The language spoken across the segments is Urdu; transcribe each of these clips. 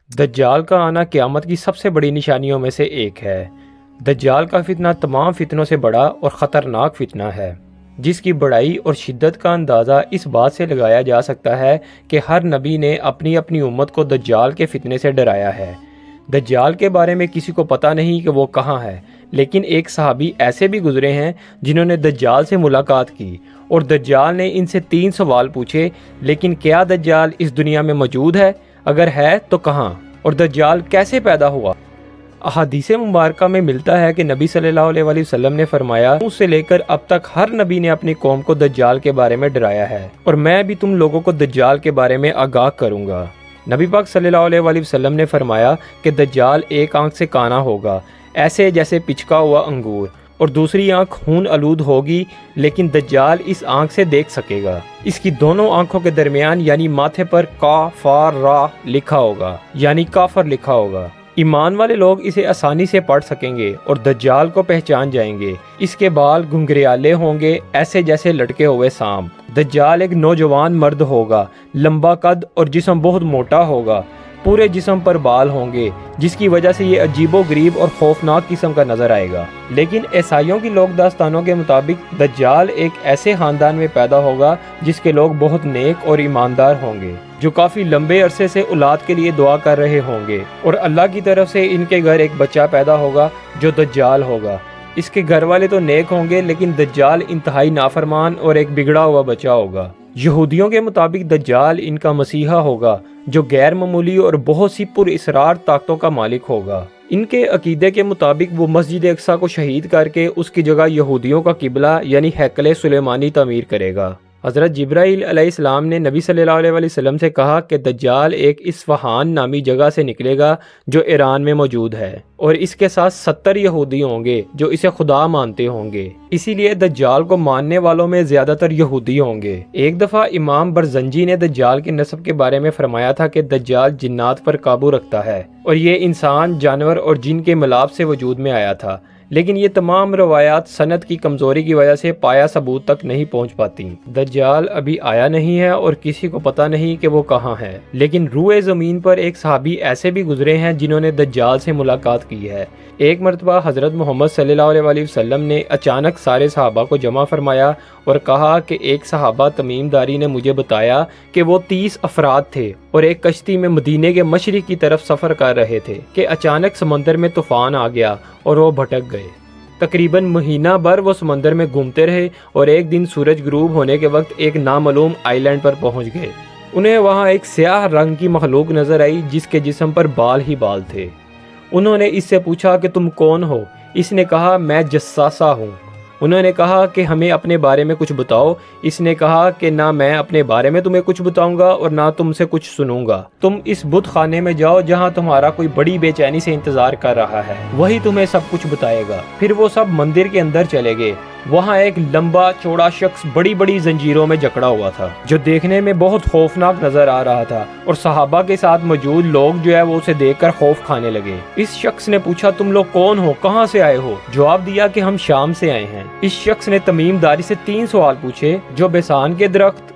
دجال کا آنا قیامت کی سب سے بڑی نشانیوں میں سے ایک ہے۔ دجال کا فتنہ تمام فتنوں سے بڑا اور خطرناک فتنہ ہے، جس کی بڑائی اور شدت کا اندازہ اس بات سے لگایا جا سکتا ہے کہ ہر نبی نے اپنی اپنی امت کو دجال کے فتنے سے ڈرایا ہے۔ دجال کے بارے میں کسی کو پتہ نہیں کہ وہ کہاں ہے، لیکن ایک صحابی ایسے بھی گزرے ہیں جنہوں نے دجال سے ملاقات کی اور دجال نے ان سے 3 سوال پوچھے، لیکن کیا دجال اس دنیا میں موجود ہے؟ اگر ہے تو کہاں؟ اور دجال کیسے پیدا ہوا؟ احادیث مبارکہ میں ملتا ہے کہ نبی صلی اللہ علیہ وسلم نے فرمایا، اس سے لے کر اب تک ہر نبی نے اپنی قوم کو دجال کے بارے میں ڈرایا ہے، اور میں بھی تم لوگوں کو دجال کے بارے میں آگاہ کروں گا۔ نبی پاک صلی اللہ علیہ وسلم نے فرمایا کہ دجال ایک آنکھ سے کانا ہوگا، ایسے جیسے پچکا ہوا انگور، اور دوسری آنکھ خون آلود ہوگی، لیکن دجال اس آنکھ سے دیکھ سکے گا۔ اس کی دونوں آنکھوں کے درمیان یعنی ماتھے پر کا را لکھا ہوگا، یعنی کافر لکھا ہوگا۔ ایمان والے لوگ اسے آسانی سے پڑھ سکیں گے اور دجال کو پہچان جائیں گے۔ اس کے بال گھنگریالے ہوں گے، ایسے جیسے لٹکے ہوئے سانپ۔ دجال ایک نوجوان مرد ہوگا، لمبا قد اور جسم بہت موٹا ہوگا، پورے جسم پر بال ہوں گے، جس کی وجہ سے یہ عجیب و غریب اور خوفناک قسم کا نظر آئے گا۔ لیکن عیسائیوں کی لوک داستانوں کے مطابق دجال ایک ایسے خاندان میں پیدا ہوگا جس کے لوگ بہت نیک اور ایماندار ہوں گے، جو کافی لمبے عرصے سے اولاد کے لیے دعا کر رہے ہوں گے، اور اللہ کی طرف سے ان کے گھر ایک بچہ پیدا ہوگا جو دجال ہوگا۔ اس کے گھر والے تو نیک ہوں گے، لیکن دجال انتہائی نافرمان اور ایک بگڑا ہوا بچہ ہوگا۔ یہودیوں کے مطابق دجال ان کا مسیحا ہوگا، جو غیر معمولی اور بہت سی پر اسرار طاقتوں کا مالک ہوگا۔ ان کے عقیدے کے مطابق وہ مسجد اقصی کو شہید کر کے اس کی جگہ یہودیوں کا قبلہ یعنی ہیکل سلیمانی تعمیر کرے گا۔ حضرت جبرائیل علیہ السلام نے نبی صلی اللہ علیہ وسلم سے کہا کہ دجال ایک اصفہان نامی جگہ سے نکلے گا جو ایران میں موجود ہے، اور اس کے ساتھ 70 یہودی ہوں گے جو اسے خدا مانتے ہوں گے، اسی لیے دجال کو ماننے والوں میں زیادہ تر یہودی ہوں گے۔ ایک دفعہ امام برزنجی نے دجال کے نسب کے بارے میں فرمایا تھا کہ دجال جنات پر قابو رکھتا ہے، اور یہ انسان، جانور اور جن کے ملاپ سے وجود میں آیا تھا، لیکن یہ تمام روایات سند کی کمزوری کی وجہ سے پایا ثبوت تک نہیں پہنچ پاتی۔ دجال ابھی آیا نہیں ہے اور کسی کو پتہ نہیں کہ وہ کہاں ہے، لیکن روئے زمین پر ایک صحابی ایسے بھی گزرے ہیں جنہوں نے دجال سے ملاقات کی ہے۔ ایک مرتبہ حضرت محمد صلی اللہ علیہ وسلم نے اچانک سارے صحابہ کو جمع فرمایا اور کہا کہ ایک صحابہ تمیم داری نے مجھے بتایا کہ وہ 30 افراد تھے اور ایک کشتی میں مدینے کے مشرق کی طرف سفر کر رہے تھے کہ اچانک سمندر میں طوفان آ گیا اور وہ بھٹک گئے۔ تقریباً مہینہ بھر وہ سمندر میں گھومتے رہے اور ایک دن سورج غروب ہونے کے وقت ایک نامعلوم آئی لینڈ پر پہنچ گئے۔ انہیں وہاں ایک سیاہ رنگ کی مخلوق نظر آئی جس کے جسم پر بال ہی بال تھے۔ انہوں نے اس سے پوچھا کہ تم کون ہو؟ اس نے کہا میں جساسہ ہوں۔ انہوں نے کہا کہ ہمیں اپنے بارے میں کچھ بتاؤ۔ اس نے کہا کہ نہ میں اپنے بارے میں تمہیں کچھ بتاؤں گا اور نہ تم سے کچھ سنوں گا۔ تم اس بت خانے میں جاؤ جہاں تمہارا کوئی بڑی بے چینی سے انتظار کر رہا ہے، وہی تمہیں سب کچھ بتائے گا۔ پھر وہ سب مندر کے اندر چلے گئے۔ وہاں ایک لمبا چوڑا شخص بڑی بڑی زنجیروں میں جکڑا ہوا تھا، جو دیکھنے میں بہت خوفناک نظر آ رہا تھا، اور صحابہ کے ساتھ موجود لوگ جو ہے وہ اسے دیکھ کر خوف کھانے لگے۔ اس شخص نے پوچھا تم لوگ کون ہو، کہاں سے آئے ہو؟ جواب دیا کہ ہم شام سے آئے ہیں۔ اس شخص نے تمیم داری سے 3 سوال پوچھے جو بیسان کے درخت،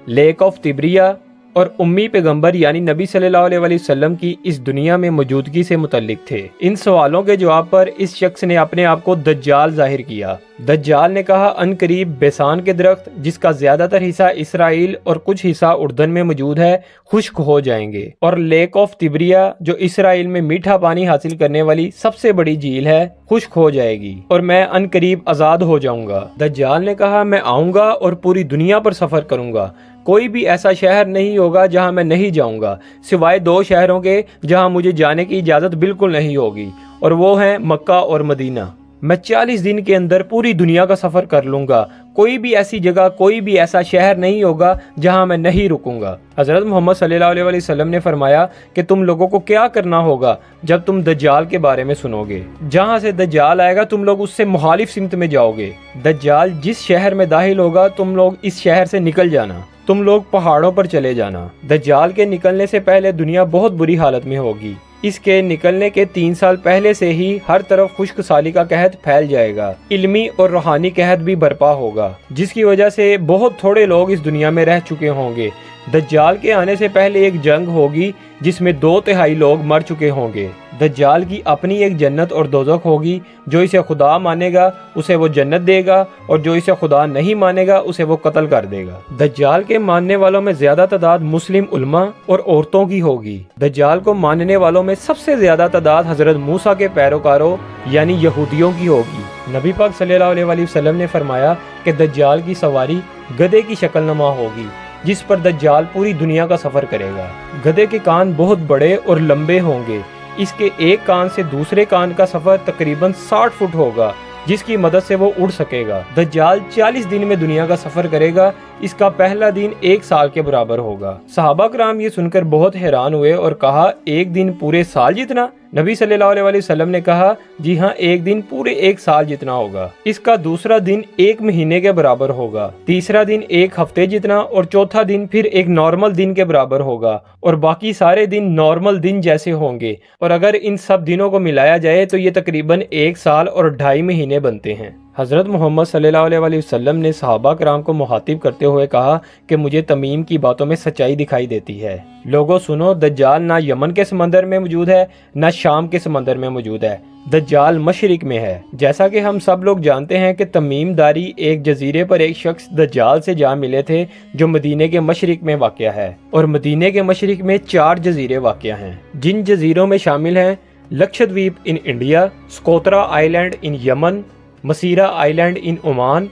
لیک آف تبریہ اور امی پیغمبر یعنی نبی صلی اللہ علیہ وسلم کی اس دنیا میں موجودگی سے متعلق تھے۔ ان سوالوں کے جواب پر اس شخص نے اپنے آپ کو دجال ظاہر کیا۔ دجال نے کہا ان قریب بیسان کے درخت، جس کا زیادہ تر حصہ اسرائیل اور کچھ حصہ اردن میں موجود ہے، خشک ہو جائیں گے، اور لیک آف تبریہ جو اسرائیل میں میٹھا پانی حاصل کرنے والی سب سے بڑی جھیل ہے، خشک ہو جائے گی، اور میں ان قریب آزاد ہو جاؤں گا۔ دجال نے کہا میں آؤں گا اور پوری دنیا پر سفر کروں گا، کوئی بھی ایسا شہر نہیں ہوگا جہاں میں نہیں جاؤں گا، سوائے 2 شہروں کے جہاں مجھے جانے کی اجازت بالکل نہیں ہوگی، اور وہ ہیں مکہ اور مدینہ۔ میں 40 دن کے اندر پوری دنیا کا سفر کر لوں گا، کوئی بھی ایسی جگہ، کوئی بھی ایسا شہر نہیں ہوگا جہاں میں نہیں رکوں گا۔ حضرت محمد صلی اللہ علیہ وسلم نے فرمایا کہ تم لوگوں کو کیا کرنا ہوگا جب تم دجال کے بارے میں سنو گے؟ جہاں سے دجال آئے گا تم لوگ اس سے مخالف سمت میں جاؤ گے۔ دجال جس شہر میں داخل ہوگا تم لوگ اس شہر سے نکل جانا، تم لوگ پہاڑوں پر چلے جانا۔ دجال کے نکلنے سے پہلے دنیا بہت بری حالت میں ہوگی۔ اس کے نکلنے کے 3 سال پہلے سے ہی ہر طرف خشک سالی کا قحط پھیل جائے گا، علمی اور روحانی قحط بھی برپا ہوگا، جس کی وجہ سے بہت تھوڑے لوگ اس دنیا میں رہ چکے ہوں گے۔ دجال کے آنے سے پہلے ایک جنگ ہوگی جس میں 2/3 لوگ مر چکے ہوں گے۔ دجال کی اپنی ایک جنت اور دوزخ ہوگی، جو اسے خدا مانے گا اسے وہ جنت دے گا اور جو اسے خدا نہیں مانے گا اسے وہ قتل کر دے گا۔ دجال کے ماننے والوں میں زیادہ تعداد مسلم علماء اور عورتوں کی ہوگی۔ دجال کو ماننے والوں میں سب سے زیادہ تعداد حضرت موسیٰ کے پیروکاروں یعنی یہودیوں کی ہوگی۔ نبی پاک صلی اللہ علیہ وسلم نے فرمایا کہ دجال کی سواری گدھے کی شکل نما ہوگی، جس پر دجال پوری دنیا کا سفر کرے گا۔ گدھے کے کان بہت بڑے اور لمبے ہوں گے، اس کے ایک کان سے دوسرے کان کا سفر تقریباً 60 فٹ ہوگا، جس کی مدد سے وہ اڑ سکے گا۔ دجال 40 دن میں دنیا کا سفر کرے گا، اس کا پہلا دن 1 سال کے برابر ہوگا۔ صحابہ کرام یہ سن کر بہت حیران ہوئے اور کہا، ایک دن پورے سال جتنا؟ نبی صلی اللہ علیہ وسلم نے کہا، جی ہاں، ایک دن پورے 1 سال جتنا ہوگا۔ اس کا دوسرا دن 1 مہینے کے برابر ہوگا، تیسرا دن 1 ہفتے جتنا اور چوتھا دن پھر ایک نارمل دن کے برابر ہوگا اور باقی سارے دن نارمل دن جیسے ہوں گے، اور اگر ان سب دنوں کو ملایا جائے تو یہ تقریباً 1 سال اور 2.5 مہینے بنتے ہیں۔ حضرت محمد صلی اللہ علیہ وسلم نے صحابہ کرام کو مخاطب کرتے ہوئے کہا کہ مجھے تمیم کی باتوں میں سچائی دکھائی دیتی ہے۔ لوگوں سنو، دجال نہ یمن کے سمندر میں موجود ہے نہ شام کے سمندر میں موجود ہے، دجال مشرق میں ہے۔ جیسا کہ ہم سب لوگ جانتے ہیں کہ تمیم داری ایک جزیرے پر ایک شخص دجال سے جا ملے تھے جو مدینے کے مشرق میں واقع ہے، اور مدینے کے مشرق میں 4 جزیرے واقع ہیں، جن جزیروں میں شامل ہیں Lakshadweep in India, Socotra island in Yemen, Masirah island in Oman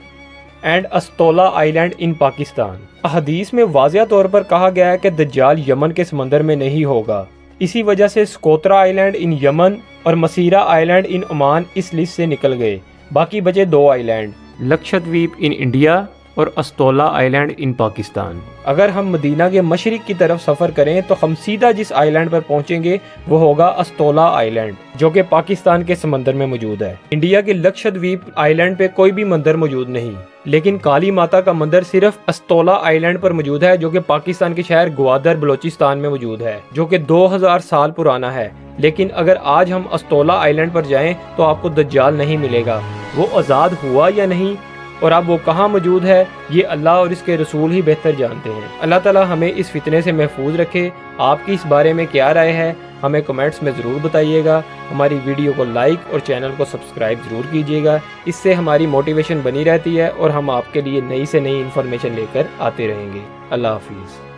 and Astola island in Pakistan. احادیث میں واضح طور پر کہا گیا ہے کہ دجال یمن کے سمندر میں نہیں ہوگا، اسی وجہ سے سکوترا آئی لینڈ ان یمن اور مسیرا island in Oman us list سے نکل گئے، باقی بچے 2 آئی لینڈ، لکشدویپ ان انڈیا اور Astola island in Pakistan. اگر ہم مدینہ کے مشرق کی طرف سفر کریں تو ہم سیدھا جس آئی لینڈ پر پہنچیں گے وہ ہوگا استولا آئی لینڈ، جو کہ پاکستان کے سمندر میں موجود ہے۔ انڈیا کے لکشدویپ آئی لینڈ پہ کوئی بھی مندر موجود نہیں، لیکن کالی ماتا کا مندر صرف استولا آئی لینڈ پر موجود ہے، جو کہ پاکستان کے شہر گوادر بلوچستان میں موجود ہے، جو کہ 2000 سال پرانا ہے۔ لیکن اگر آج ہم استولا آئی لینڈ پر جائیں تو آپ کو دجال نہیں ملے گا۔ وہ آزاد ہوا یا نہیں اور اب وہ کہاں موجود ہے، یہ اللہ اور اس کے رسول ہی بہتر جانتے ہیں۔ اللہ تعالیٰ ہمیں اس فتنے سے محفوظ رکھے۔ آپ کی اس بارے میں کیا رائے ہے ہمیں کمنٹس میں ضرور بتائیے گا۔ ہماری ویڈیو کو لائک اور چینل کو سبسکرائب ضرور کیجیے گا، اس سے ہماری موٹیویشن بنی رہتی ہے اور ہم آپ کے لیے نئی سے نئی انفارمیشن لے کر آتے رہیں گے۔ اللہ حافظ۔